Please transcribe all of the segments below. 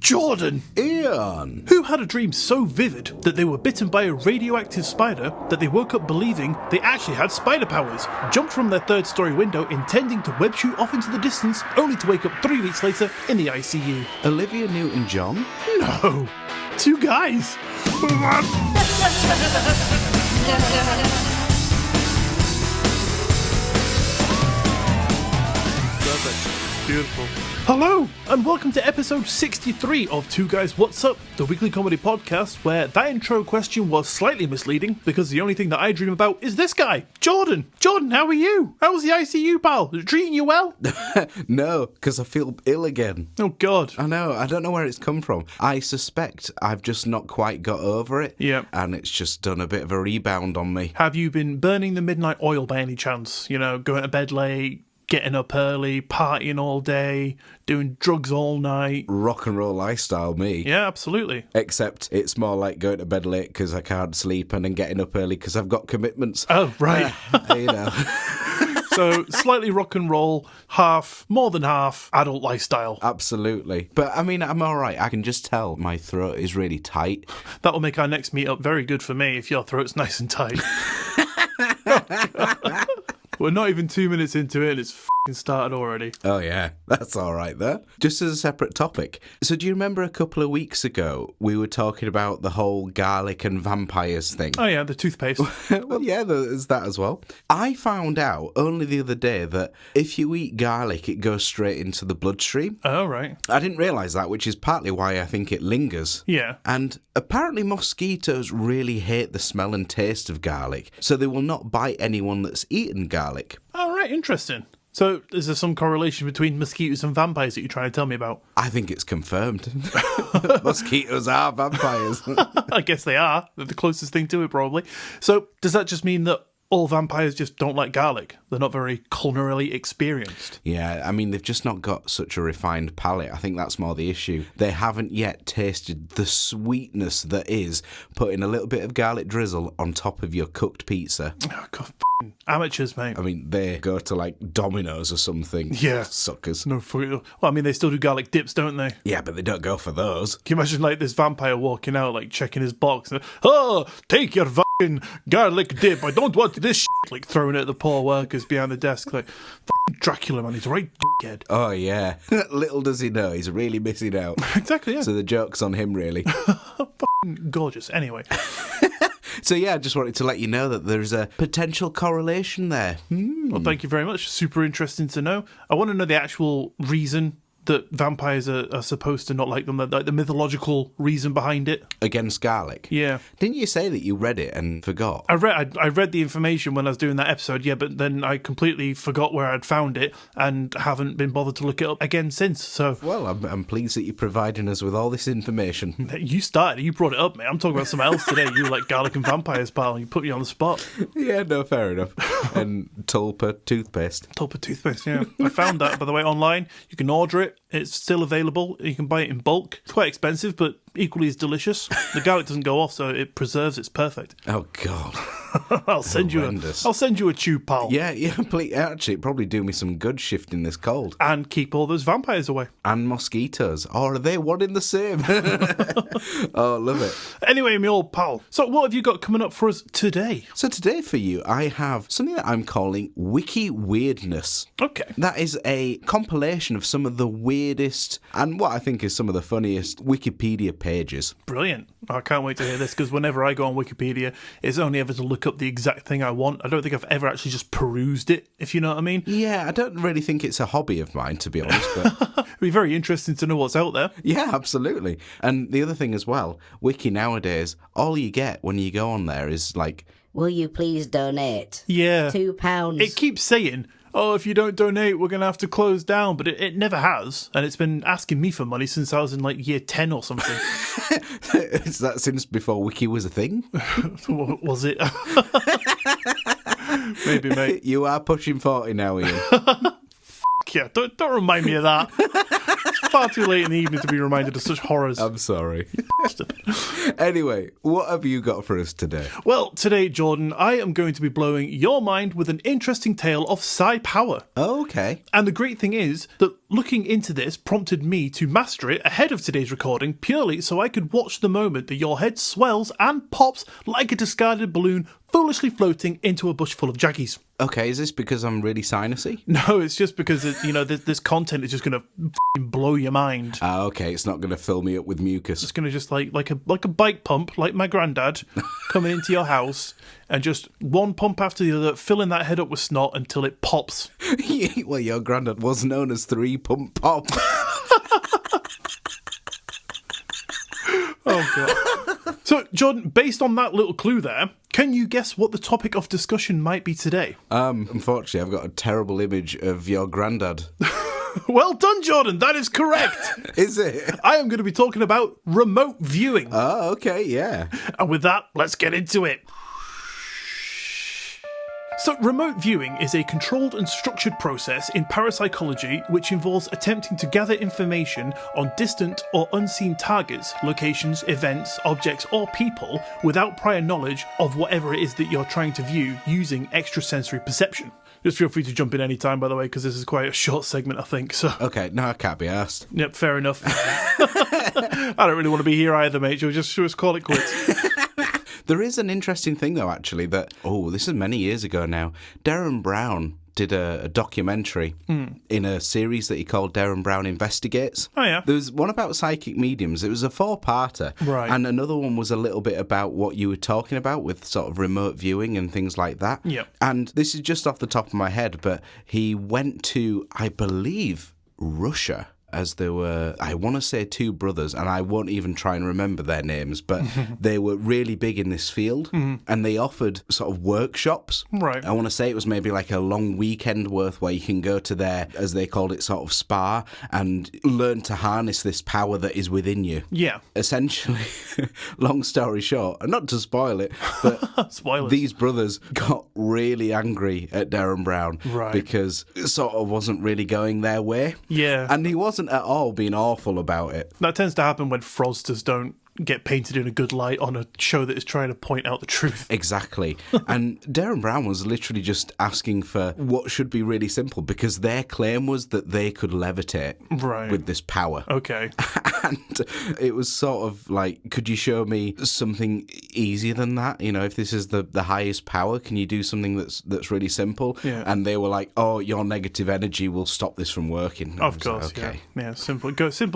Jordan! Iain! Who had a dream so vivid that they were bitten by a radioactive spider that they woke up believing they actually had spider powers, jumped from their third-story window intending to web shoot off into the distance, only to wake up 3 weeks later in the ICU? Olivia Newton-John? No. 2 guys. Perfect. Beautiful. Hello, and welcome to episode 63 of Two Guys What's Up, the weekly comedy podcast where that intro question was slightly misleading because the only thing that I dream about is this guy, Jordan. Jordan, how are you? How was the ICU, pal? Is it treating you well? No, because I feel ill again. Oh, God. I know, I don't know where it's come from. I suspect I've just not quite got over it. Yeah. And it's just done a bit of a rebound on me. Have you been burning the midnight oil by any chance? You know, going to bed late, getting up early, partying all day, doing drugs all night. Rock and roll lifestyle, me. Yeah, absolutely. Except it's more like going to bed late because I can't sleep and then getting up early because I've got commitments. Oh, right. You know. So, slightly rock and roll, more than half adult lifestyle. Absolutely. But, I mean, I'm all right. I can just tell my throat is really tight. That'll make our next meet-up very good for me if your throat's nice and tight. We're not even 2 minutes into it and it's f***ing started already. Oh, yeah. That's all right, there. Just as a separate topic. So do you remember a couple of weeks ago we were talking about the whole garlic and vampires thing? Oh, yeah, the toothpaste. Well, yeah, there's that as well. I found out only the other day that if you eat garlic, it goes straight into the bloodstream. Oh, right. I didn't realise that, which is partly why I think it lingers. Yeah. And apparently mosquitoes really hate the smell and taste of garlic, so they will not bite anyone that's eaten garlic. All right, interesting. So, is there some correlation between mosquitoes and vampires that you're trying to tell me about? I think it's confirmed. Mosquitoes are vampires. I guess they are. They're the closest thing to it, probably. So, does that just mean that all vampires just don't like garlic? They're not very culinarily experienced. Yeah, I mean, they've just not got such a refined palate. I think that's more the issue. They haven't yet tasted the sweetness that is putting a little bit of garlic drizzle on top of your cooked pizza. Oh, God, amateurs, mate. I mean, they go to, like, Domino's or something. Yeah. Suckers. No, well, I mean, they still do garlic dips, don't they? Yeah, but they don't go for those. Can you imagine, like, this vampire walking out, like, checking his box? And, oh, take your fucking garlic dip. I don't want this shit. Like, throwing it at the poor workers behind the desk. Like, Dracula, man, he's a right dickhead. Oh, yeah. Little does he know, he's really missing out. Exactly, yeah. So the joke's on him, really. Gorgeous. Anyway. So, yeah, I just wanted to let you know that there's a potential correlation there. Well, thank you very much. Super interesting to know. I want to know the actual reason that vampires are supposed to not like them, like the mythological reason behind it. Against garlic? Yeah. Didn't you say that you read it and forgot? I read the information when I was doing that episode, yeah, but then I completely forgot where I'd found it and haven't been bothered to look it up again since, so... Well, I'm pleased that you're providing us with all this information. You started, you brought it up, mate. I'm talking about something else today. You were like garlic and vampires, pal, and you put me on the spot. Yeah, no, fair enough. And Tulpa toothpaste. Tulpa toothpaste, yeah. I found that, by the way, online. You can order it. It's still available. You can buy it in bulk. It's quite expensive, but equally as delicious. The garlic doesn't go off, so it preserves. It's perfect. Oh, God. I'll send you a tube, pal. Yeah, please. Actually, it'd probably do me some good shifting this cold. And keep all those vampires away. And mosquitoes. Or are they one in the same? Oh, love it. Anyway, my old pal. So what have you got coming up for us today? So today for you, I have something that I'm calling Wiki-Madness. Okay. That is a compilation of some of the weirdest and what I think is some of the funniest Wikipedia pages. Brilliant. I can't wait to hear this, because whenever I go on Wikipedia, it's only ever to look up the exact thing I want. I don't think I've ever actually just perused it, if you know what I mean. Yeah, I don't really think it's a hobby of mine, to be honest. But it'd be very interesting to know what's out there. Yeah, absolutely. And the other thing as well, Wiki nowadays, all you get when you go on there is like... Will you please donate? Yeah. £2. It keeps saying... oh, if you don't donate, we're going to have to close down. But it never has. And it's been asking me for money since I was in like year 10 or something. Is that since before Wiki was a thing? Was it? Maybe, mate. You are pushing 40 now, Iain. Yeah, don't remind me of that. It's far too late in the evening to be reminded of such horrors. I'm sorry. Anyway, what have you got for us today? Well, today, Jordan, I am going to be blowing your mind with an interesting tale of psi power. Oh, okay. And the great thing is that looking into this prompted me to master it ahead of today's recording purely so I could watch the moment that your head swells and pops like a discarded balloon foolishly floating into a bush full of jaggies. Okay, is this because I'm really sinusy? No, it's just because, this content is just going to blow your mind. Okay, it's not going to fill me up with mucus. It's going to just like a bike pump, like my granddad, coming into your house and just one pump after the other, filling that head up with snot until it pops. Well, your granddad was known as 3-Pump Pop. Oh, God. So, Jordan, based on that little clue there, can you guess what the topic of discussion might be today? Unfortunately, I've got a terrible image of your granddad. Well done, Jordan. That is correct. Is it? I am going to be talking about remote viewing. Oh, okay, yeah. And with that, let's get into it. So, remote viewing is a controlled and structured process in parapsychology which involves attempting to gather information on distant or unseen targets, locations, events, objects, or people without prior knowledge of whatever it is that you're trying to view using extrasensory perception. Just feel free to jump in any time, by the way, because this is quite a short segment, I think. So, Okay, no, I can't be asked. yep, fair enough. I don't really want to be here either, mate. Shall we just call it quits? There is an interesting thing, though, actually, that, this is many years ago now. Darren Brown did a documentary in a series that he called Darren Brown Investigates. Oh, yeah. There was one about psychic mediums. It was a 4-parter. Right. And another one was a little bit about what you were talking about with sort of remote viewing and things like that. Yep. And this is just off the top of my head, but he went to, I believe, Russia. As there were, I want to say 2 brothers, and I won't even try and remember their names, but they were really big in this field, and they offered sort of workshops. Right. I want to say it was maybe like a long weekend worth where you can go to their, as they called it, sort of spa, and learn to harness this power that is within you. Yeah. Essentially, long story short, and not to spoil it, but Spoilers. these brothers got really angry at Darren Brown Right. because it sort of wasn't really going their way. Yeah. And he wasn't at all being awful about it. That tends to happen when fraudsters don't get painted in a good light on a show that is trying to point out the truth. Exactly. And Darren Brown was literally just asking for what should be really simple because their claim was that they could levitate Right. with this power. Okay. And it was sort of like, could you show me something easier than that? You know, if this is the highest power, can you do something that's really simple? Yeah. And they were like, oh, your negative energy will stop this from working. And I Of was course, like, okay. yeah. Simple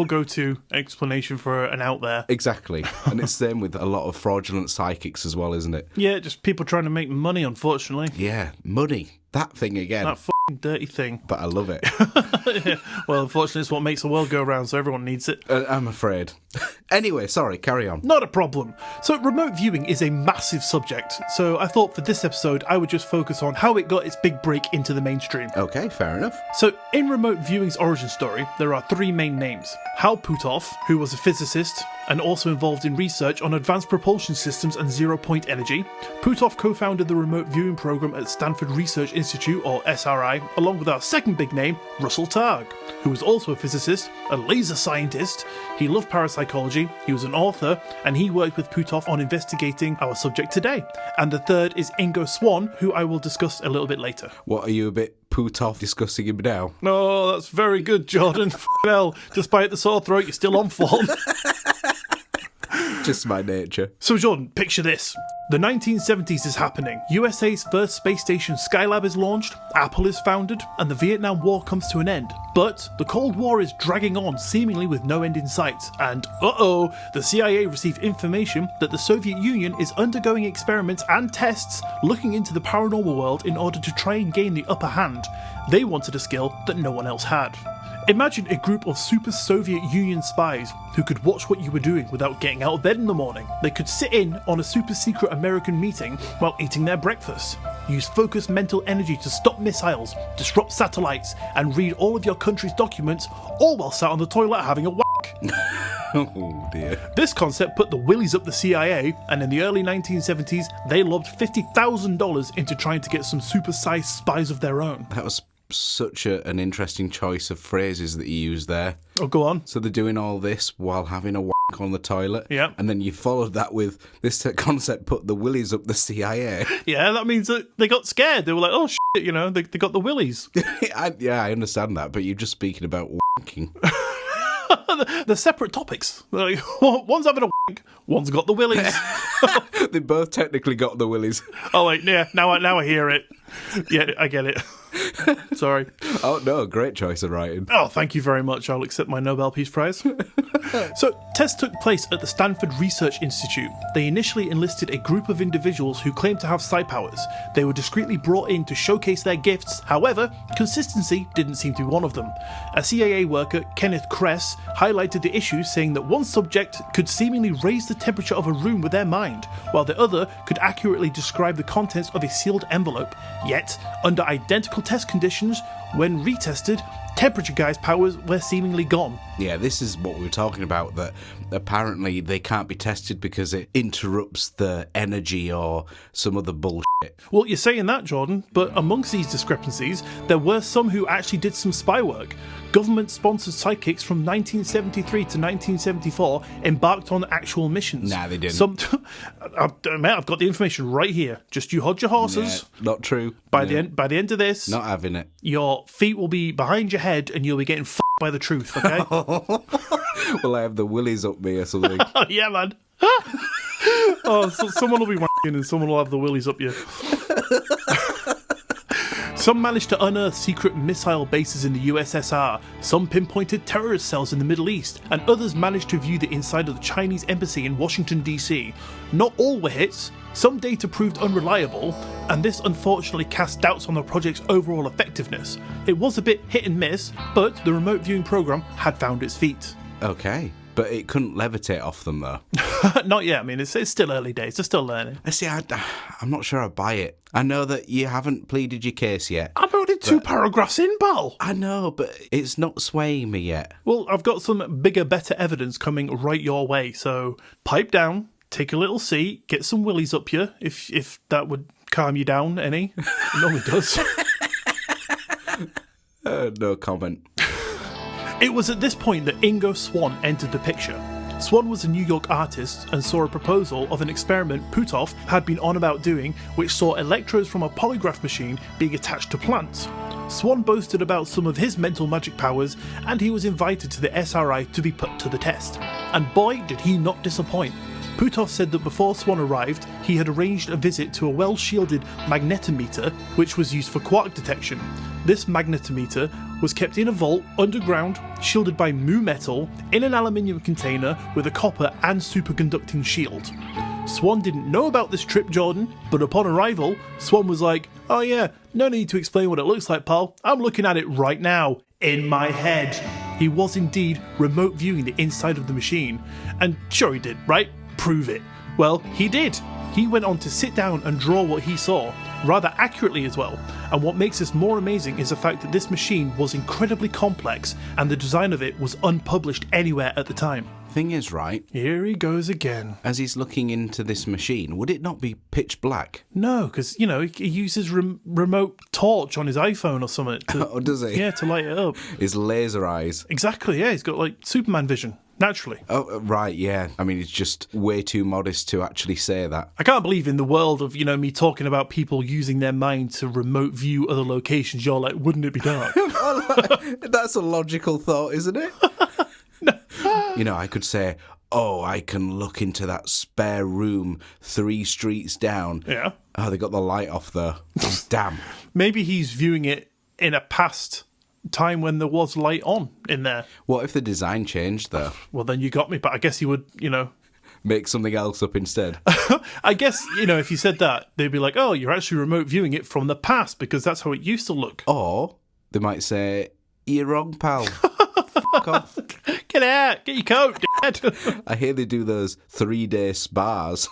go-to explanation for an out there. Exactly. And it's the same with a lot of fraudulent psychics as well, isn't it? Yeah, just people trying to make money, unfortunately. Yeah, money. That thing again. That f***ing dirty thing. But I love it. Well, unfortunately, it's what makes the world go round, so everyone needs it. I'm afraid. Anyway, sorry, carry on. Not a problem. So, remote viewing is a massive subject, so I thought for this episode I would just focus on how it got its big break into the mainstream. Okay, fair enough. So, in remote viewing's origin story, there are 3 main names. Hal Puthoff, who was a physicist and also involved in research on advanced propulsion systems and zero-point energy. Puthoff co-founded the remote viewing program at Stanford Research Institute, or SRI, along with our second big name, Russell Targ, who was also a physicist, a laser scientist. He loved parapsychology, he was an author, and he worked with Puthoff on investigating our subject today. And the third is Ingo Swann, who I will discuss a little bit later. What, are you a bit put off discussing him now? Oh, that's very good, Jordan. Hell, despite the sore throat, you're still on form. Just my nature. So, Jordan, picture this. The 1970s is happening. USA's first space station Skylab is launched, Apple is founded, and the Vietnam War comes to an end. But the Cold War is dragging on, seemingly with no end in sight. And, the CIA received information that the Soviet Union is undergoing experiments and tests looking into the paranormal world in order to try and gain the upper hand. They wanted a skill that no one else had. Imagine a group of super Soviet Union spies who could watch what you were doing without getting out of bed in the morning. They could sit in on a super secret American meeting while eating their breakfast, use focused mental energy to stop missiles, disrupt satellites, and read all of your country's documents, all while sat on the toilet having a whack. Oh dear. This concept put the willies up the CIA, and in the early 1970s, they lobbed $50,000 into trying to get some super-sized spies of their own. That was such an interesting choice of phrases that you used there. Oh, go on. So they're doing all this while having a whack on the toilet. Yeah. And then you followed that with this concept, put the willies up the CIA. Yeah, that means that they got scared. They were like, oh, shit, they got the willies. I understand that, but you're just speaking about wanking. They're separate topics. Like, one's having a wank, one's got the willies. They both technically got the willies. Oh, wait, yeah, now I hear it. Yeah, I get it. Sorry. Oh, no, great choice of writing. Oh, thank you very much. I'll accept my Nobel Peace Prize. So, tests took place at the Stanford Research Institute. They initially enlisted a group of individuals who claimed to have psi powers. They were discreetly brought in to showcase their gifts. However, consistency didn't seem to be one of them. A CIA worker, Kenneth Kress, highlighted the issue, saying that one subject could seemingly raise the temperature of a room with their mind, while the other could accurately describe the contents of a sealed envelope. Yet, under identical test conditions, when retested, temperature guy's powers were seemingly gone. Yeah, this is what we were talking about, that apparently they can't be tested because it interrupts the energy or some other bullshit. Well, you're saying that, Jordan, but amongst these discrepancies, there were some who actually did some spy work. Government-sponsored psychics from 1973 to 1974 embarked on actual missions. Nah, they didn't. Mate, I've got the information right here. Just you hold your horses. Yeah, not true. By the end of this, not having it. Your feet will be behind your head and you'll be getting f***ed by the truth, okay? Will I have the willies up me or something? Yeah, man. So someone will be wanking and someone will have the willies up you. Some managed to unearth secret missile bases in the USSR, some pinpointed terrorist cells in the Middle East, and others managed to view the inside of the Chinese embassy in Washington, D.C. Not all were hits, some data proved unreliable, and this unfortunately cast doubts on the project's overall effectiveness. It was a bit hit and miss, but the remote viewing program had found its feet. Okay. But it couldn't levitate off them, though. Not yet. I mean, it's still early days. They're still learning. I see, I'm not sure I buy it. I know that you haven't pleaded your case yet. I'm only 2 paragraphs in, pal. I know, but it's not swaying me yet. Well, I've got some bigger, better evidence coming right your way. So pipe down, take a little seat, get some willies up you, if that would calm you down any. It normally does. No comment. It was at this point that Ingo Swann entered the picture. Swann was a New York artist and saw a proposal of an experiment Puthoff had been on about doing, which saw electrodes from a polygraph machine being attached to plants. Swann boasted about some of his mental magic powers, and he was invited to the SRI to be put to the test. And boy, did he not disappoint. Puthoff said that before Swann arrived, he had arranged a visit to a well-shielded magnetometer, which was used for quark detection. This magnetometer was kept in a vault underground, shielded by mu metal, in an aluminium container with a copper and superconducting shield. Swann didn't know about this trip, Jordan, but upon arrival, Swann was like, "Oh yeah, no need to explain what it looks like, pal. I'm looking at it right now, in my head." He was indeed remote viewing the inside of the machine. And sure he did, right? Prove it. Well, he did. He went on to sit down and draw what he saw, rather accurately as well. And what makes this more amazing is the fact that this machine was incredibly complex and the design of it was unpublished anywhere at the time. Thing is, right, Here he goes again. as he's looking into this machine, would it not be pitch black? No, because, he uses remote torch on his iPhone or something. Oh, does he? Yeah, to light it up. His laser eyes. Exactly, yeah, he's got like Superman vision. Naturally. Oh, right, yeah. I mean, it's just way too modest to actually say that. I can't believe in the world of, me talking about people using their mind to remote view other locations, you're like, wouldn't it be dark? That's a logical thought, isn't it? No. I could say, oh, I can look into that spare room 3 streets down. Yeah. Oh, they got the light off, though. Damn. Maybe he's viewing it in a past time when there was light on in there. What if the design changed, though? Well, then you got me, but I guess he would, Make something else up instead. I guess, if you said that, they'd be like, oh, you're actually remote viewing it from the past because that's how it used to look. Or they might say, you're wrong, pal. Fuck off. Get out. Get your coat, Dad. I hear they do those 3-day spas.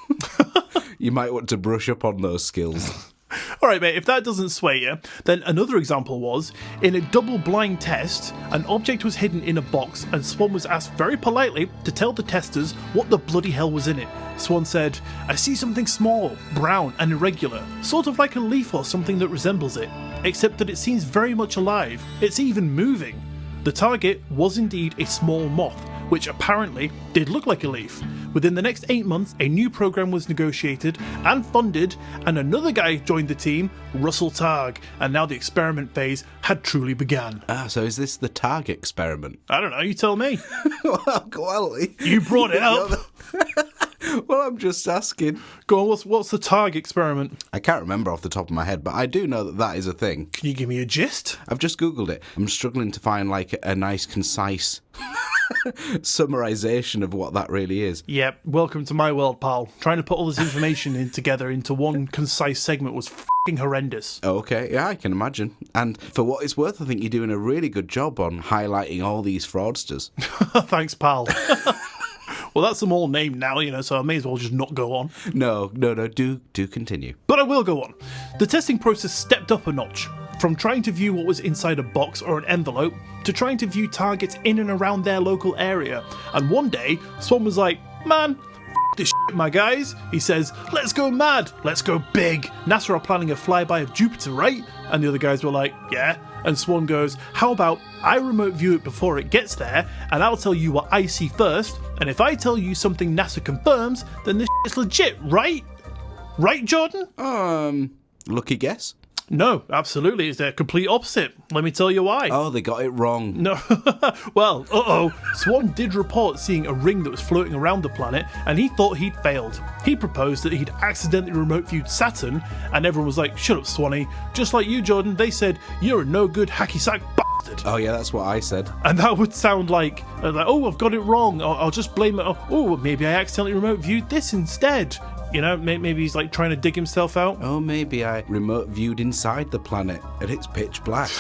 You might want to brush up on those skills. All right, mate, if that doesn't sway you, then another example was, in a double-blind test, an object was hidden in a box and Swann was asked very politely to tell the testers what the bloody hell was in it. Swann said, "I see something small, brown and irregular, sort of like a leaf or something that resembles it, except that it seems very much alive. It's even moving." The target was indeed a small moth, which apparently did look like a leaf. Within the next 8 months, a new program was negotiated and funded, and another guy joined the team, Russell Targ, and now the experiment phase had truly begun. So is this the Targ experiment? I don't know, you tell me. well, You brought it up. Well, I'm just asking. Go on, what's the Targ experiment? I can't remember off the top of my head, but I do know that that is a thing. Can you give me a gist? I've just Googled it. I'm struggling to find like a nice, concise summarization of what that really is. Yep, welcome to my world, pal. Trying to put all this information together into one concise segment was f***ing horrendous. Okay, yeah, I can imagine. And for what it's worth, I think you're doing a really good job on highlighting all these fraudsters. Thanks, pal. Well, that's them all named now, so I may as well just not go on. No, do continue. But I will go on. The testing process stepped up a notch. From trying to view what was inside a box or an envelope, to trying to view targets in and around their local area. And one day, Swan was like, man, f*** this shit, my guys. He says, let's go mad, let's go big. NASA are planning a flyby of Jupiter, right? And the other guys were like, yeah. And Swan goes, how about I remote view it before it gets there, and I'll tell you what I see first, and if I tell you something NASA confirms, then this shit's legit, right? Right, Jordan? Lucky guess? No, absolutely. It's the complete opposite. Let me tell you why. Oh, they got it wrong. No. Well, Swan did report seeing a ring that was floating around the planet, and he thought he'd failed. He proposed that he'd accidentally remote viewed Saturn, and everyone was like, shut up, Swanee. Just like you, Jordan, they said, you're a no-good hacky sack bastard. Oh, yeah, that's what I said. And that would sound like oh, I've got it wrong. I'll just blame it. Oh, maybe I accidentally remote viewed this instead. Maybe he's like trying to dig himself out. Oh, maybe I remote viewed inside the planet and it's pitch black.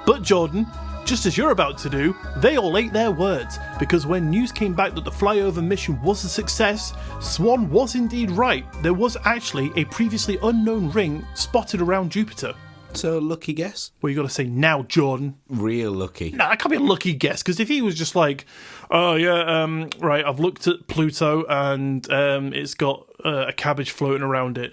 But Jordan, just as you're about to do, they all ate their words, because when news came back that the flyover mission was a success, Swan was indeed right. There was actually a previously unknown ring spotted around Jupiter. So, lucky guess? Well, you got to say now, Jordan. Real lucky. Nah, that can't be a lucky guess, because if he was just like, oh yeah, right, I've looked at Pluto and it's got a cabbage floating around it,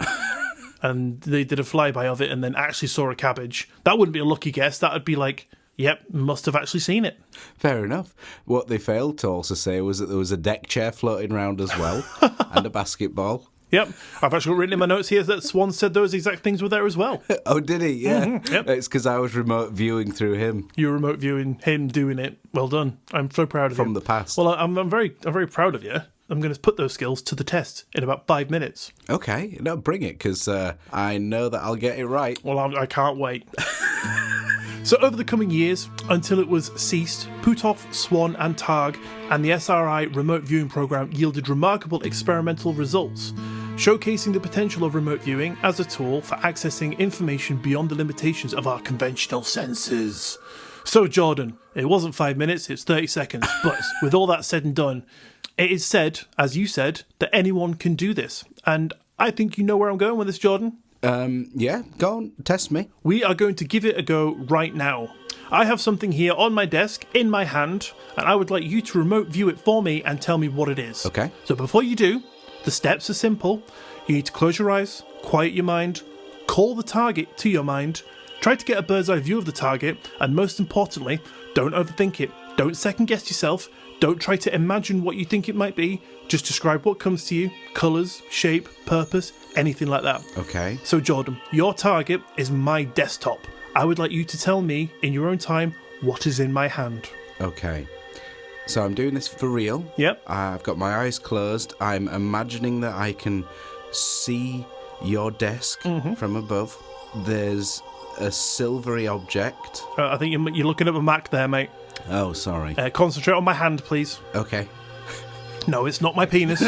and they did a flyby of it and then actually saw a cabbage, that wouldn't be a lucky guess. That would be like, yep, must have actually seen it. Fair enough. What they failed to also say was that there was a deck chair floating around as well, and a basketball. Yep, I've actually written in my notes here that Swan said those exact things were there as well. Oh, did he? Yeah. Mm-hmm, yep. It's because I was remote viewing through him. You were remote viewing him doing it. Well done. I'm so proud of you. From the past. Well, I'm very proud of you. I'm going to put those skills to the test in about 5 minutes. Okay, no, bring it, because I know that I'll get it right. Well, I can't wait. So over the coming years, until it was ceased, Puthoff, Swan and Targ and the SRI remote viewing program yielded remarkable experimental results, showcasing the potential of remote viewing as a tool for accessing information beyond the limitations of our conventional senses. So Jordan, it wasn't 5 minutes, it's 30 seconds, but with all that said and done, it is said, as you said, that anyone can do this. And I think you know where I'm going with this, Jordan. Yeah, go on, test me. We are going to give it a go right now. I have something here on my desk, in my hand, and I would like you to remote view it for me and tell me what it is. Okay. So before you do, the steps are simple. You need to close your eyes, quiet your mind, call the target to your mind, try to get a bird's eye view of the target, and most importantly, don't overthink it. Don't second guess yourself. Don't try to imagine what you think it might be. Just describe what comes to you. Colours, shape, purpose, anything like that. Okay. So Jordan, your target is my desktop. I would like you to tell me, in your own time, what is in my hand. Okay. So I'm doing this for real. Yep. I've got my eyes closed. I'm imagining that I can see your desk from above. There's a silvery object. I think you're looking at my Mac there, mate. Oh, sorry. Concentrate on my hand, please. Okay. No, it's not my penis.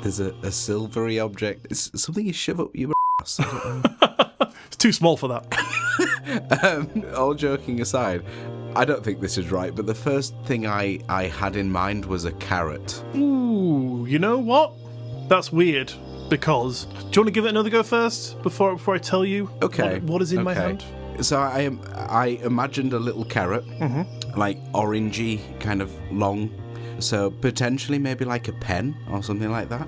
There's a silvery object. It's something you shove up your ass. It's too small for that. All joking aside, I don't think this is right, but the first thing I had in mind was a carrot. Ooh, you know what? That's weird. Because, do you want to give it another go first before I tell you what is in my hand? So I imagined a little carrot, like orangey, kind of long. So potentially maybe like a pen or something like that.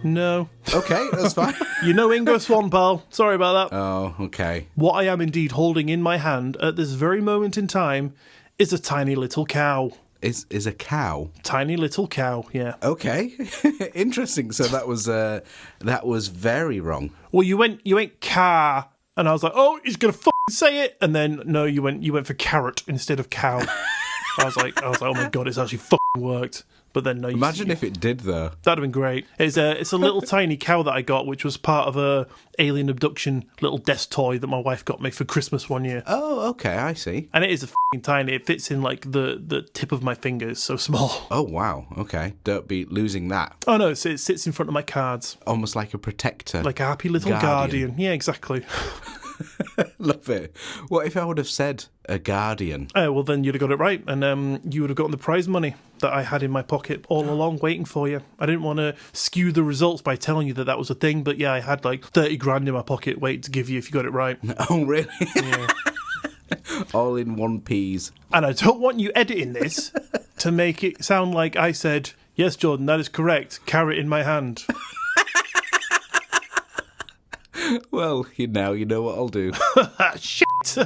No. Okay, that's fine. You know Ingo Swan, pal. Sorry about that. Oh, okay. What I am indeed holding in my hand at this very moment in time is a tiny little cow. Is a cow? Tiny little cow, yeah. Okay, interesting. So that was very wrong. Well, you went car, and I was like, oh, he's gonna fucking say it, and then no, you went for carrot instead of cow. I was like, oh my god, it's actually fucking worked. But then no, Imagine if it did though. That'd have been great. It's a little tiny cow that I got, which was part of a alien abduction little desk toy that my wife got me for Christmas one year. Oh, okay, I see. And it is a fucking tiny. It fits in like the tip of my finger. It's so small. Oh wow, okay. Don't be losing that. Oh no, it sits in front of my cards. Almost like a protector. Like a happy little guardian. Yeah, exactly. Love it. What if I would have said a guardian? Well, then you'd have got it right, and you would have gotten the prize money that I had in my pocket all along waiting for you. I didn't want to skew the results by telling you that was a thing, but yeah, I had like 30 grand in my pocket waiting to give you if you got it right. Oh, really? Yeah. All in one piece. And I don't want you editing this to make it sound like I said, yes, Jordan, that is correct, carrot in my hand. Well, you know what I'll do. Shit!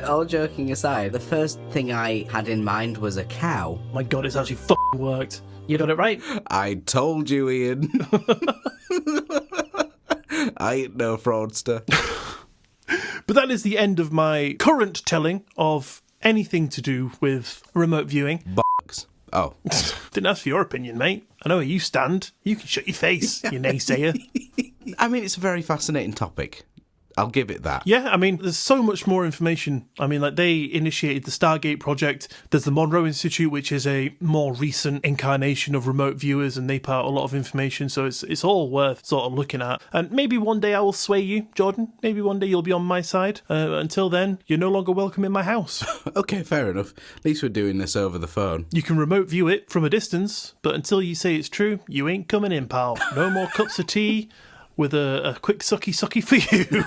All joking aside, the first thing I had in mind was a cow. My god, it's actually fucking worked. You got it right. I told you, Ian. I ain't no fraudster. But that is the end of my current telling of anything to do with remote viewing. Box. Oh. Didn't ask for your opinion, mate. I know where you stand. You can shut your face, you naysayer. I mean, it's a very fascinating topic. I'll give it that. Yeah, I mean, there's so much more information. I mean, like, they initiated the Stargate project. There's the Monroe Institute, which is a more recent incarnation of remote viewers, and they put out a lot of information, so it's all worth sort of looking at. And maybe one day I will sway you, Jordan. Maybe one day you'll be on my side. Until then, you're no longer welcome in my house. Okay, fair enough. At least we're doing this over the phone. You can remote view it from a distance, but until you say it's true, you ain't coming in, pal. No more cups of tea with a quick sucky for you.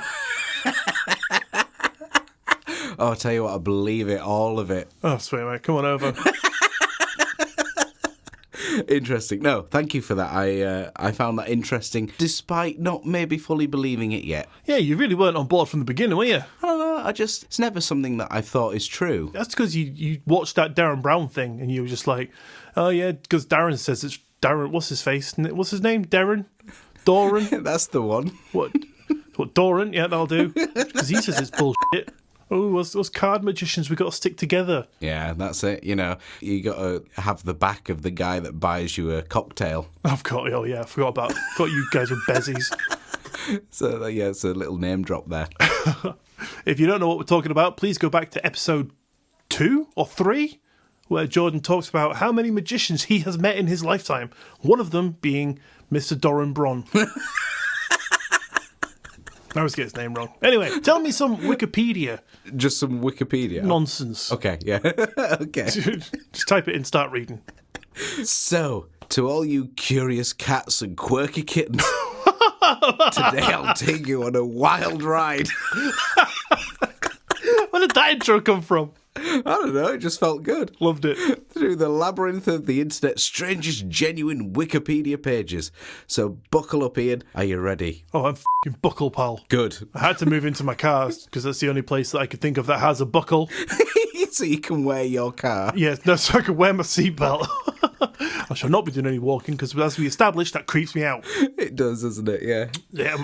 Oh, I'll tell you what, I believe it, all of it. Oh, sweet, mate. Come on over. Interesting. No, thank you for that. I found that interesting, despite not maybe fully believing it yet. Yeah, you really weren't on board from the beginning, were you? I don't know, it's never something that I thought is true. That's because you watched that Darren Brown thing, and you were just like, oh yeah, because Darren says it's Darren, what's his face? What's his name? Darren? Doran? That's the one. What, Doran? Yeah, that'll do. Because he says it's bullshit. Oh, us card magicians, we got to stick together. Yeah, that's it. You know, you got to have the back of the guy that buys you a cocktail. I forgot you guys with bezies. So, yeah, it's a little name drop there. If you don't know what we're talking about, please go back to episode 2 or 3, where Jordan talks about how many magicians he has met in his lifetime. One of them being Mr. Doran Bron. I always get his name wrong. Anyway, tell me some Wikipedia. Just some Wikipedia? Nonsense. Okay, yeah. Okay. Just type it in, start reading. So, to all you curious cats and quirky kittens, today I'll take you on a wild ride. Where did that intro come from? I don't know, it just felt good. Loved it. Through the labyrinth of the internet's strangest genuine Wikipedia pages. So buckle up, Ian. Are you ready? Oh, I'm f***ing buckle, pal. Good. I had to move into my car because that's the only place that I could think of that has a buckle. So you can wear your car. Yeah, no, so I can wear my seatbelt. I shall not be doing any walking because, as we established, that creeps me out. It does, doesn't it? Yeah. Yeah.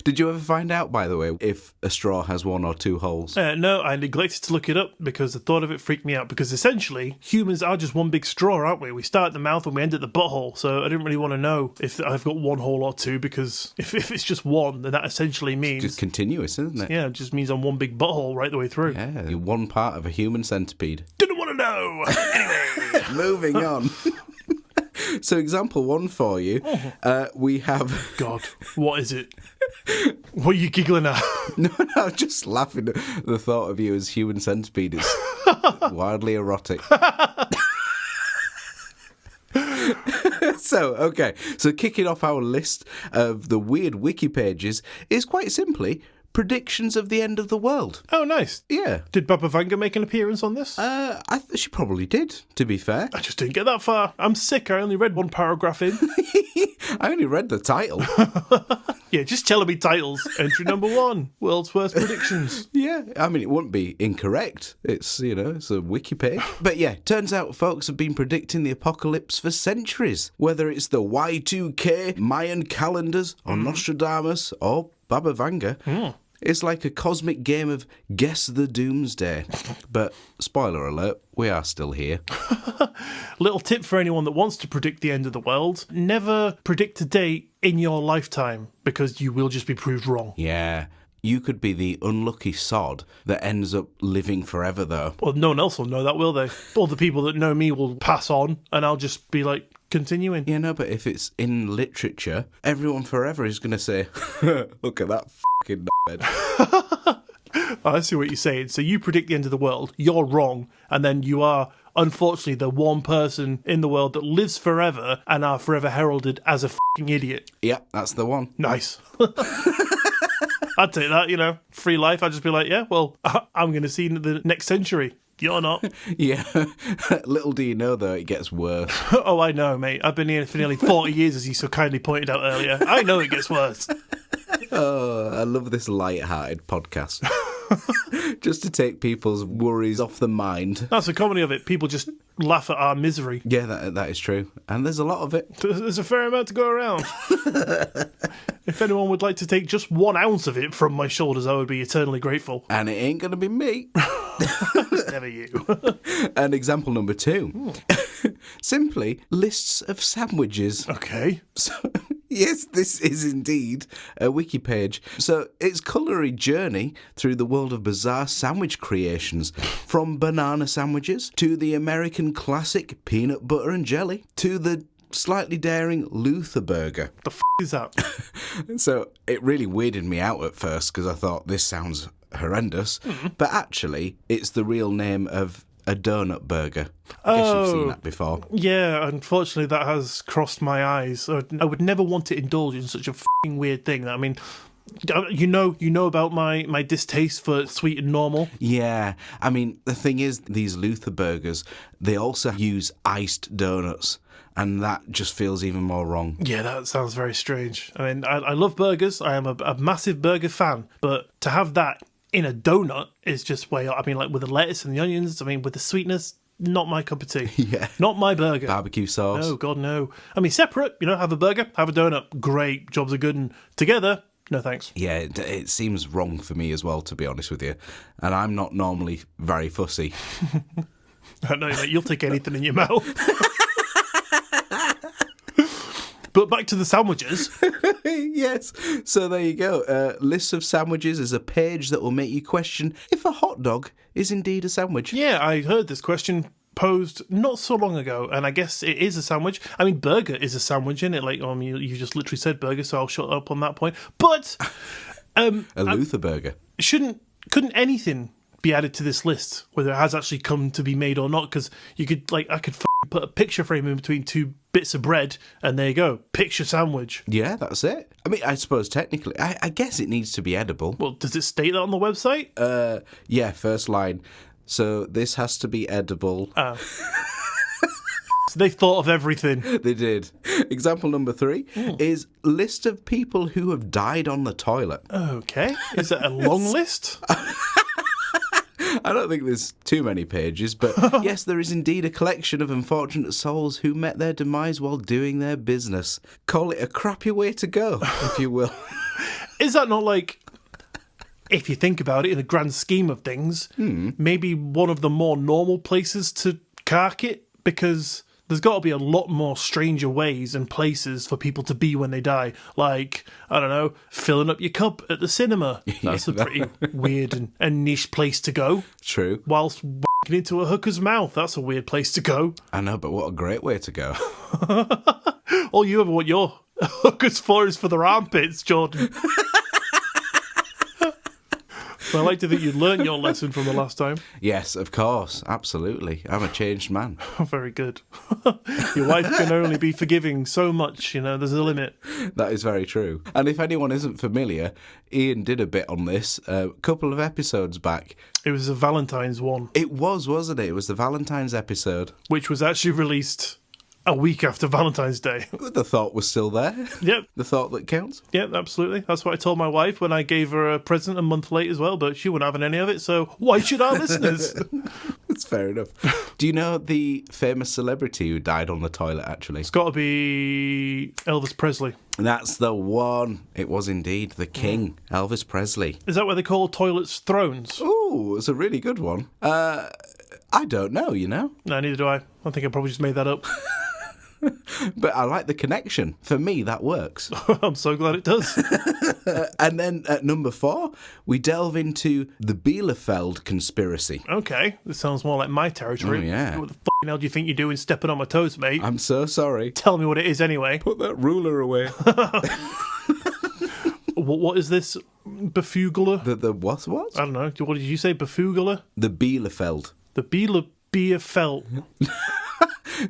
Did you ever find out, by the way, if a straw has 1 or 2 holes? No, I neglected to look it up because the thought of it freaked me out. Because essentially, humans are just one big straw, aren't we? We start at the mouth and we end at the butthole. So I didn't really want to know if I've got 1 hole or 2, because if it's just 1, then that essentially means Just continuous, isn't it? Yeah, it just means I'm one big butthole right the way through. Yeah, you're one part of a human centipede. Didn't want to know. Anyway. Moving on. So example 1 for you, we have... God, what is it? What are you giggling at? No, just laughing at the thought of you as human centipede. It's wildly erotic. So kicking off our list of the weird wiki pages is quite simply predictions of the end of the world. Oh, nice. Yeah. Did Baba Vanga make an appearance on this? She probably did, to be fair. I just didn't get that far. I'm sick. I only read 1 paragraph in. I only read the title. Yeah, just telling me titles. Entry number 1, world's worst predictions. Yeah, I mean, it wouldn't be incorrect. It's, it's a wiki page. But yeah, turns out folks have been predicting the apocalypse for centuries. Whether it's the Y2K, Mayan calendars, or Nostradamus, or Baba Vanga. It's like a cosmic game of Guess the Doomsday. But, spoiler alert, we are still here. Little tip for anyone that wants to predict the end of the world. Never predict a date in your lifetime, because you will just be proved wrong. Yeah. You could be the unlucky sod that ends up living forever, though. Well, no one else will know that, will they? All the people that know me will pass on, and I'll just be like, continuing. Yeah, no, but if it's in literature, everyone forever is going to say, look at that fucking knobhead. I see what you're saying. So you predict the end of the world, you're wrong, and then you are, unfortunately, the one person in the world that lives forever and are forever heralded as a fucking idiot. Yeah, that's the one. Nice. I'd take that, free life. I'd just be like, yeah, well, I'm going to see the next century. You're not. Yeah. Little do you know, though, it gets worse. Oh, I know, mate. I've been here for nearly 40 years, as you so kindly pointed out earlier. I know it gets worse. Oh, I love this light-hearted podcast. Just to take people's worries off the mind. That's the comedy of it. People just laugh at our misery. Yeah, that is true. And there's a lot of it. There's a fair amount to go around. If anyone would like to take just 1 ounce of it from my shoulders, I would be eternally grateful. And it ain't going to be me. It's never you. And example number 2. Simply lists of sandwiches. Okay. So, yes, this is indeed a wiki page. So it's culinary journey through the world of bizarre sandwich creations, from banana sandwiches to the American classic peanut butter and jelly to the slightly daring Luther burger. The is that? So it really weirded me out at first because I thought this sounds horrendous, but actually it's the real name of a donut burger. I guess you've seen that before. Yeah, unfortunately that has crossed my eyes. I would never want to indulge in such a fucking weird thing. I mean, you know about my distaste for sweet and normal. Yeah, I mean, the thing is, these Luther burgers, they also use iced donuts, and that just feels even more wrong. Yeah, that sounds very strange. I mean, I love burgers. I am a massive burger fan, but to have that in a donut is just way. I mean, like with the lettuce and the onions. I mean, with the sweetness, not my cup of tea. Yeah, not my burger. Barbecue sauce. No, God, no. I mean, separate. Have a burger, have a donut. Great, jobs are good. And together, no thanks. Yeah, it seems wrong for me as well, to be honest with you. And I'm not normally very fussy. I know, mate. You'll take anything in your mouth. But back to the sandwiches. Yes. So there you go. List of sandwiches is a page that will make you question if a hot dog is indeed a sandwich. Yeah, I heard this question posed not so long ago, and I guess it is a sandwich. I mean, burger is a sandwich, isn't it? Like, you just literally said burger, so I'll shut up on that point. But a Luther burger. Couldn't anything be added to this list, whether it has actually come to be made or not? Because you could, I could put a picture frame in between 2 bits of bread, and there you go, picture sandwich. Yeah, that's it. I mean, I suppose technically, I guess it needs to be edible. Well, does it state that on the website? Yeah, first line. So this has to be edible. Oh. So they thought of everything. They did. Example number 3 is list of people who have died on the toilet. Okay. Is it a long list? I don't think there's too many pages, but yes, there is indeed a collection of unfortunate souls who met their demise while doing their business. Call it a crappy way to go, if you will. Is that not like, if you think about it in the grand scheme of things, maybe one of the more normal places to cark it? Because there's got to be a lot more stranger ways and places for people to be when they die. Like, I don't know, filling up your cup at the cinema. That's a pretty weird and niche place to go. True. Whilst walking into a hooker's mouth, that's a weird place to go. I know, but what a great way to go. All you ever want your hookers for is for their armpits, Jordan. Well, I like to think you learnt your lesson from the last time. Yes, of course. Absolutely. I'm a changed man. Very good. Your wife can only be forgiving so much, there's a limit. That is very true. And if anyone isn't familiar, Iain did a bit on this a couple of episodes back. It was a Valentine's one. It was, wasn't it? It was the Valentine's episode. Which was actually released a week after Valentine's Day. The thought was still there. Yep. The thought that counts. Yep, absolutely. That's what I told my wife when I gave her a present a month late as well, but she wouldn't have any of it, so why should our listeners? That's fair enough. Do you know the famous celebrity who died on the toilet, actually? It's got to be Elvis Presley. That's the one. It was indeed the king, Elvis Presley. Is that what they call toilets thrones? Oh, it's a really good one. I don't know, you know. No, neither do I. I think I probably just made that up. But I like the connection. For me, that works. I'm so glad it does. And then at number 4, we delve into the Bielefeld conspiracy. Okay, this sounds more like my territory. Oh, yeah. What the fucking hell do you think you're doing stepping on my toes, mate? I'm so sorry. Tell me what it is anyway. Put that ruler away. What is this? Befugler? The what? I don't know. What did you say? Befugler? The Bielefeld. The Bielefeld.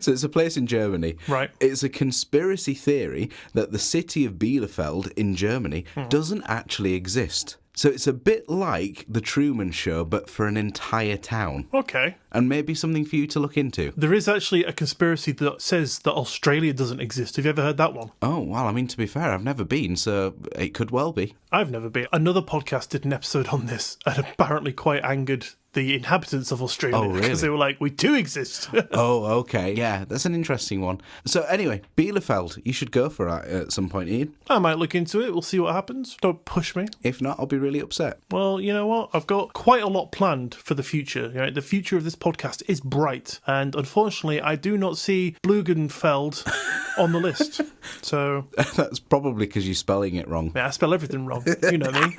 So it's a place in Germany. Right. It's a conspiracy theory that the city of Bielefeld in Germany doesn't actually exist. So it's a bit like The Truman Show, but for an entire town. Okay. And maybe something for you to look into. There is actually a conspiracy that says that Australia doesn't exist. Have you ever heard that one? Oh, well, I mean, to be fair, I've never been, so it could well be. I've never been. Another podcast did an episode on this and apparently quite angered the inhabitants of Australia. Oh, really? Because they were like, we do exist. Oh, okay. Yeah, that's an interesting one. So anyway, Bielefeld, you should go for that at some point, Ian. I might look into it. We'll see what happens. Don't push me. If not, I'll be really upset. Well, you know what? I've got quite a lot planned for the future. Right? The future of this podcast is bright. And unfortunately, I do not see Blugenfeld on the list. So... That's probably because you're spelling it wrong. Yeah, I spell everything wrong. You know me.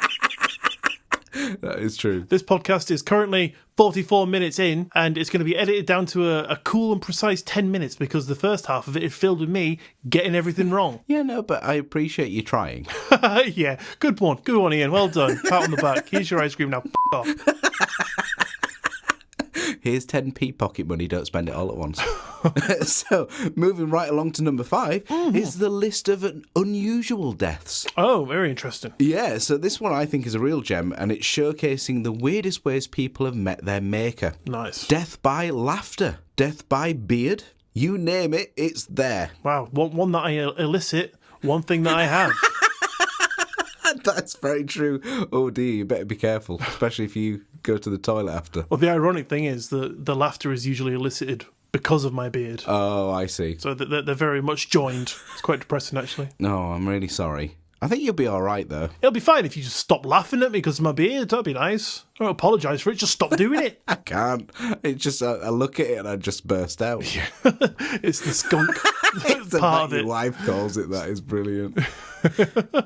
That is true. This podcast is currently 44 minutes in, and it's going to be edited down to a cool and precise 10 minutes because the first half of it is filled with me getting everything wrong. Yeah, no, but I appreciate you trying. Yeah, good one, Ian. Well done. Pat on the back. Here's your ice cream now. F*** off. Here's 10p pocket money, don't spend it all at once. So, moving right along to number 5 is the list of unusual deaths. Oh, very interesting. Yeah, so this one I think is a real gem, and it's showcasing the weirdest ways people have met their maker. Nice. Death by laughter, death by beard, you name it, it's there. Wow, one that I elicit, one thing that I have. That's very true. Oh dear, you better be careful, especially if you go to the toilet after. Well, the ironic thing is that the laughter is usually elicited because of my beard. Oh, I see. So they're very much joined. It's quite depressing, actually. No, I'm really sorry. I think you'll be all right, though. It'll be fine if you just stop laughing at me because of my beard. That'd be nice. I don't apologise for it. Just stop doing it. I can't. It's just, I look at it and I just burst out. Yeah. It's the skunk It's the part of your it. wife calls it. That is brilliant.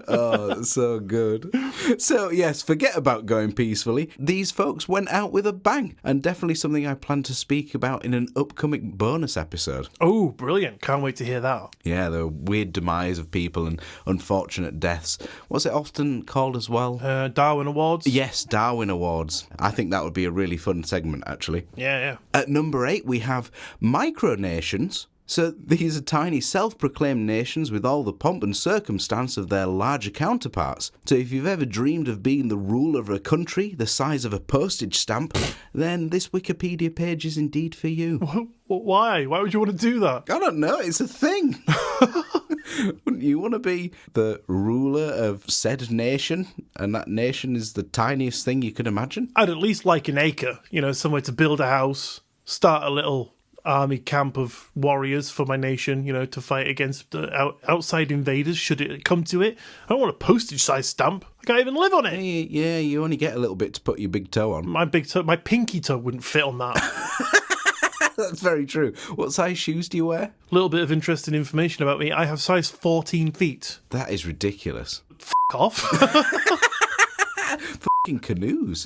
Oh, that's so good. So, yes, forget about going peacefully. These folks went out with a bang, and definitely something I plan to speak about in an upcoming bonus episode. Oh, brilliant. Can't wait to hear that. Yeah, the weird demise of people and unfortunate deaths. What's it often called as well? Darwin Awards? Yes, Darwin Awards. I think that would be a really fun segment, actually. Yeah. At number 8, we have micronations. So these are tiny self-proclaimed nations with all the pomp and circumstance of their larger counterparts. So if you've ever dreamed of being the ruler of a country the size of a postage stamp, then this Wikipedia page is indeed for you. Why? Why would you want to do that? I don't know, it's a thing. Wouldn't you want to be the ruler of said nation? And that nation is the tiniest thing you could imagine? I'd at least like an acre, somewhere to build a house, start a little army camp of warriors for my nation, to fight against the outside invaders should it come to it. I don't want a postage-sized stamp. I can't even live on it. Yeah, you only get a little bit to put your big toe on. My pinky toe wouldn't fit on that. That's very true. What size shoes do you wear? A little bit of interesting information about me. I have size 14 feet. That is ridiculous. F*** off. Fucking canoes.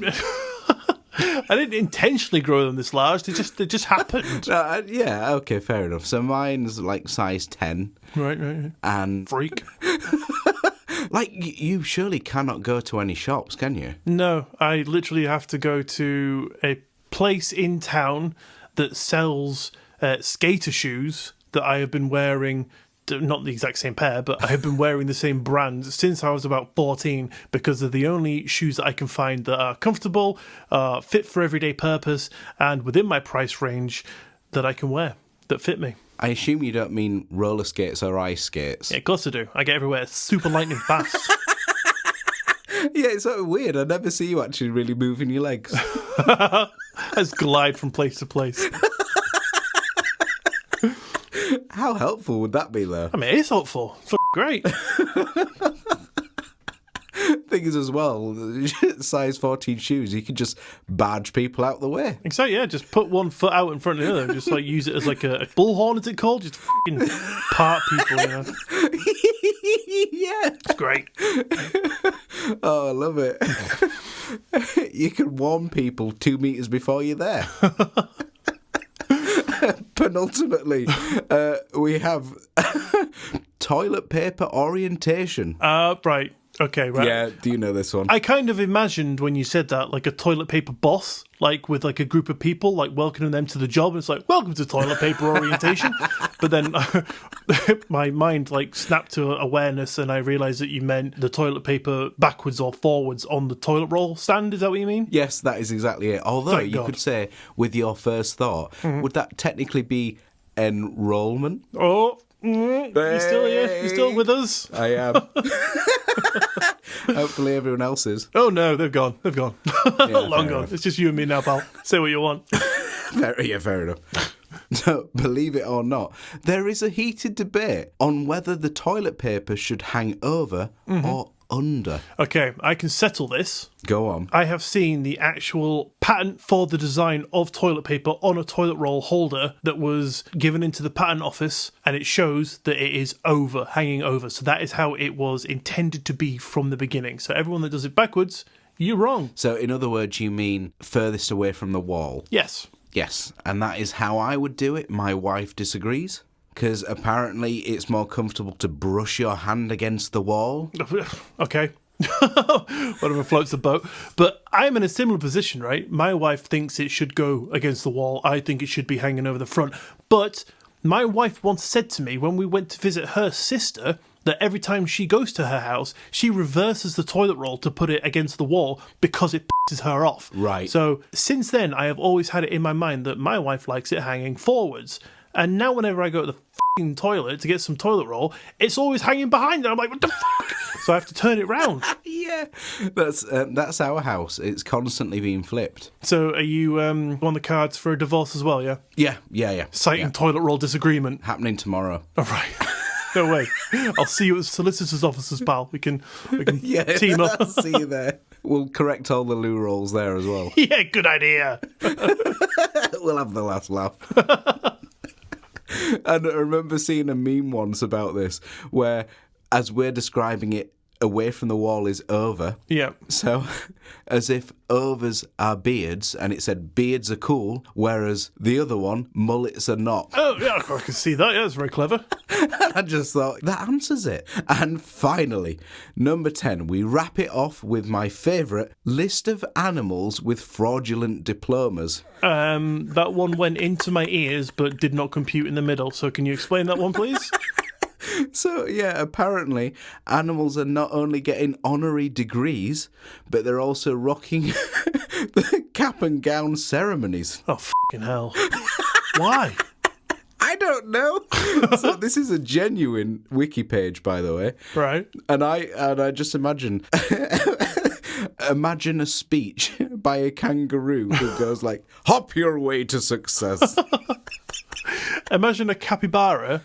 I didn't intentionally grow them this large. They just happened. Yeah, okay, fair enough. So mine's like size 10. Right. And Freak. like you surely cannot go to any shops, can you? No, I literally have to go to a place in town that sells skater shoes that I have been wearing. Not the exact same pair, but I have been wearing the same brand since I was about 14 because they're the only shoes that I can find that are comfortable, fit for everyday purpose, and within my price range that I can wear, that fit me. I assume you don't mean roller skates or ice skates. Yeah, of course I do. I get everywhere super lightning fast. Yeah, it's sort of weird. I never see you actually really moving your legs. I just glide from place to place. How helpful would that be, though? I mean, it's helpful. It's great. Thing is, as well, size 14 shoes, you can just barge people out the way. Exactly, yeah. Just put one foot out in front of the other and just like use it as like a bullhorn, is it called? Just fucking part people, you know. Yeah. It's great. Oh, I love it. You can warn people 2 meters before you're there. Penultimately, we have toilet paper orientation. Right. Okay, right. Yeah, do you know this one? I kind of imagined when you said that, like a toilet paper boss, like with like a group of people, like welcoming them to the job. And it's like, welcome to toilet paper orientation. But then my mind like snapped to awareness and I realised that you meant the toilet paper backwards or forwards on the toilet roll stand. Is that what you mean? Yes, that is exactly it. Although Thank you God. could say, with your first thought, would that technically be enrollment? Oh, you still here? You still with us? I am. Hopefully everyone else is. Oh no, they've gone. They've gone. Yeah, Long fair gone. enough. It's just you and me now, pal. Say what you want. Fair enough. So, believe it or not, there is a heated debate on whether the toilet paper should hang over or under. Okay, I can settle this. Go on. I have seen the actual patent for the design of toilet paper on a toilet roll holder that was given into the patent office, and it shows that it is over, hanging over. So that is how it was intended to be from the beginning. So everyone that does it backwards, you're wrong. So, in other words, you mean furthest away from the wall? Yes. Yes, and that is how I would do it. My wife disagrees, because apparently it's more comfortable to brush your hand against the wall. Okay. Whatever floats the boat. But I'm in a similar position, right? My wife thinks it should go against the wall. I think it should be hanging over the front. But my wife once said to me when we went to visit her sister that every time she goes to her house, she reverses the toilet roll to put it against the wall because it pisses her off. Right. So since then, I have always had it in my mind that my wife likes it hanging forwards. And now whenever I go to the f***ing toilet to get some toilet roll, it's always hanging behind it. I'm like, what the fuck? So I have to turn it round. Yeah, that's our house. It's constantly being flipped. So are you on the cards for a divorce as well, yeah? Yeah. Citing toilet roll disagreement. Happening tomorrow. All right. No way. I'll see you at the solicitor's offices, pal. We can Yeah, team up. I'll see you there. We'll correct all the loo rolls there as well. Yeah, good idea. We'll have the last laugh. And I remember seeing a meme once about this, where as we're describing it, away from the wall is over. Yeah. So, as if overs are beards, and it said beards are cool, whereas the other one, mullets are not. Oh, yeah, I can see that. Yeah, that's very clever. I just thought, that answers it. And finally, number 10, we wrap it off with my favourite list of animals with fraudulent diplomas. That one went into my ears but did not compute in the middle. So can you explain that one, please? So, yeah, apparently animals are not only getting honorary degrees, but they're also rocking the cap and gown ceremonies. Oh, fucking hell. Why? I don't know. So this is a genuine wiki page, by the way. Right. And I just imagine a speech by a kangaroo who goes like, hop your way to success. Imagine a capybara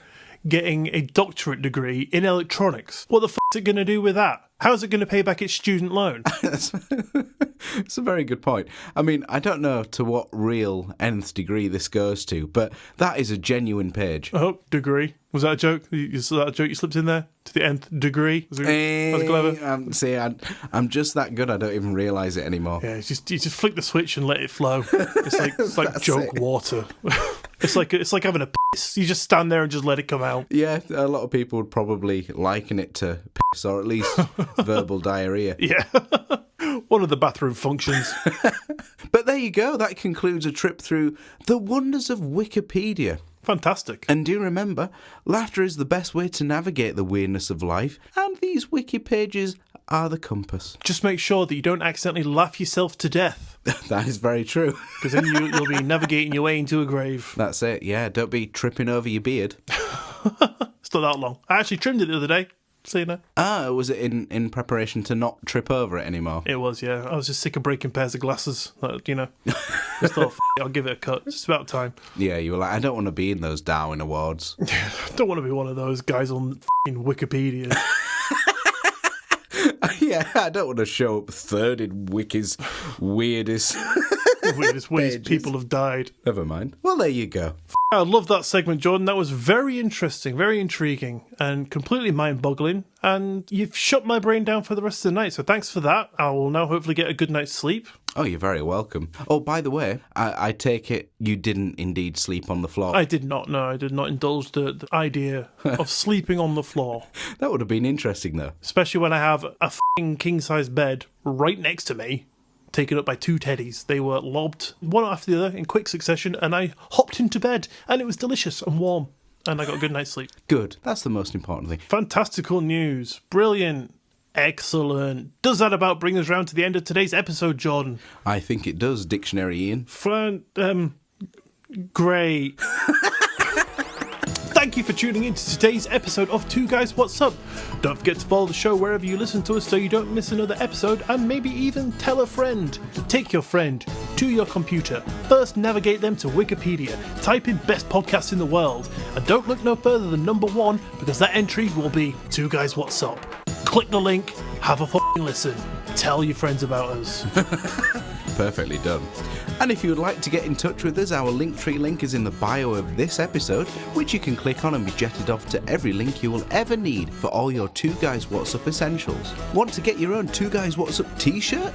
getting a doctorate degree in electronics. What the f*** is it going to do with that? How's it going to pay back its student loan? It's a very good point. I mean, I don't know to what real nth degree this goes to, but that is a genuine page. Oh, degree. Was that a joke? Was that a joke you slipped in there? To the nth degree? Was clever? See, I'm just that good, I don't even realise it anymore. Yeah, you just flick the switch and let it flow. It's like joke water. It's like having a piss. You just stand there and just let it come out. Yeah, a lot of people would probably liken it to piss, or at least verbal diarrhea. Yeah. One of the bathroom functions. But there you go. That concludes a trip through the wonders of Wikipedia. Fantastic. And do remember, laughter is the best way to navigate the weirdness of life, and these wiki pages are the compass. Just make sure that you don't accidentally laugh yourself to death, That is very true. because then you'll be navigating your way into a grave. That's it, yeah. Don't be tripping over your beard. It's not that long. I actually trimmed it the other day, so you know. Was it in preparation to not trip over it anymore? It was, yeah. I was just sick of breaking pairs of glasses, you know. Just thought, I'll give it a cut. It's about time. Yeah, you were like, I don't want to be in those Darwin Awards. Don't want to be one of those guys on Wikipedia. Yeah, I don't want to show up third in Wiki's weirdest... Weirdest ways people have died. Never mind. Well, there you go. I love that segment, Jordan. That was very interesting, very intriguing, and completely mind-boggling. And you've shut my brain down for the rest of the night, so thanks for that. I will now hopefully get a good night's sleep. Oh, you're very welcome. Oh, by the way, I take it you didn't indeed sleep on the floor. I did not, no. I did not indulge the idea of sleeping on the floor. That would have been interesting, though. Especially when I have a king-size bed right next to me, taken up by two teddies. They were lobbed one after the other in quick succession, and I hopped into bed, and it was delicious and warm, and I got a good night's sleep. Good. That's the most important thing. Fantastical news. Brilliant. Excellent. Does that about bring us round to the end of today's episode, Jordan? I think it does, Dictionary Ian. Great. Thank you for tuning in to today's episode of Two Guys What's Up. Don't forget to follow the show wherever you listen to us so you don't miss another episode, and maybe even tell a friend. Take your friend to your computer. First navigate them to Wikipedia. Type in best podcasts in the world. And don't look no further than number 1, because that entry will be Two Guys What's Up. Click the link, have a f***ing listen. Tell your friends about us. Perfectly done. And if you would like to get in touch with us, our Linktree link is in the bio of this episode, which you can click on and be jetted off to every link you will ever need for all your Two Guys What's Up essentials. Want to get your own Two Guys What's Up t-shirt?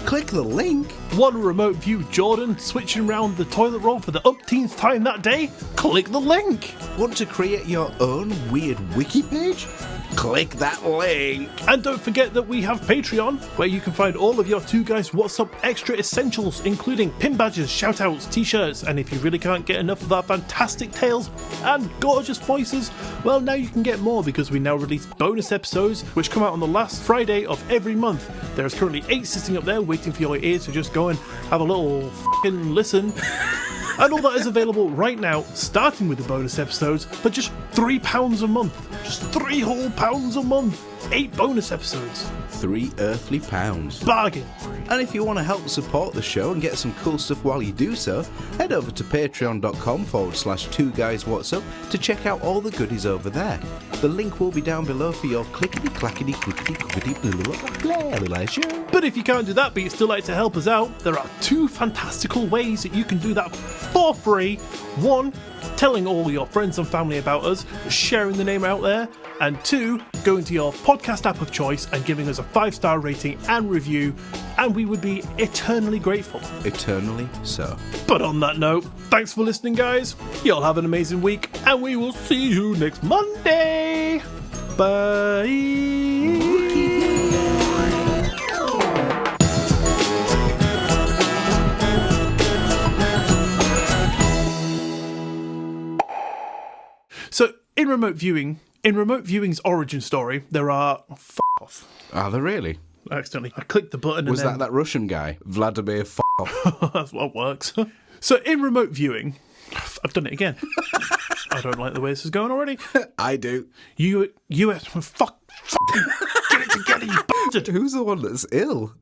Click the link. One remote view Jordan switching around the toilet roll for the umpteenth time that day? Click the link. Want to create your own weird wiki page? Click that link. And don't forget that we have Patreon, where you can find all of your Two Guys What's Up extra essentials, including pin badges, shoutouts, t-shirts, and if you really can't get enough of our fantastic tales and gorgeous voices, well, now you can get more, because we now release bonus episodes which come out on the last Friday of every month. There's currently 8 sitting up there waiting for your ears to just go and have a little f***ing listen. And all that is available right now, starting with the bonus episodes, for just £3 a month. Just £3 whole pounds a month. 8 bonus episodes. 3 earthly pounds. Bargain. And if you want to help support the show and get some cool stuff while you do so, head over to patreon.com/2guyswhatsup to check out all the goodies over there. The link will be down below for your clickety-clackety-clickety-clickety. But if you can't do that but you'd still like to help us out, there are 2 fantastical ways that you can do that for free. 1, telling all your friends and family about us, sharing the name out there. And 2, going to your podcast app of choice and giving us a 5-star rating and review, and we would be eternally grateful. Eternally so. But on that note, thanks for listening, guys. Y'all have an amazing week, and we will see you next Monday. Bye. So, in remote viewing's origin story, there are... off. Are there really? Accidentally. I clicked the button Was and then... that Russian guy? Vladimir off. That's what works. So, in remote viewing... I've done it again. I don't like the way this is going already. I do. US... Fuck. Get it together, you bastard. Who's the one that's ill?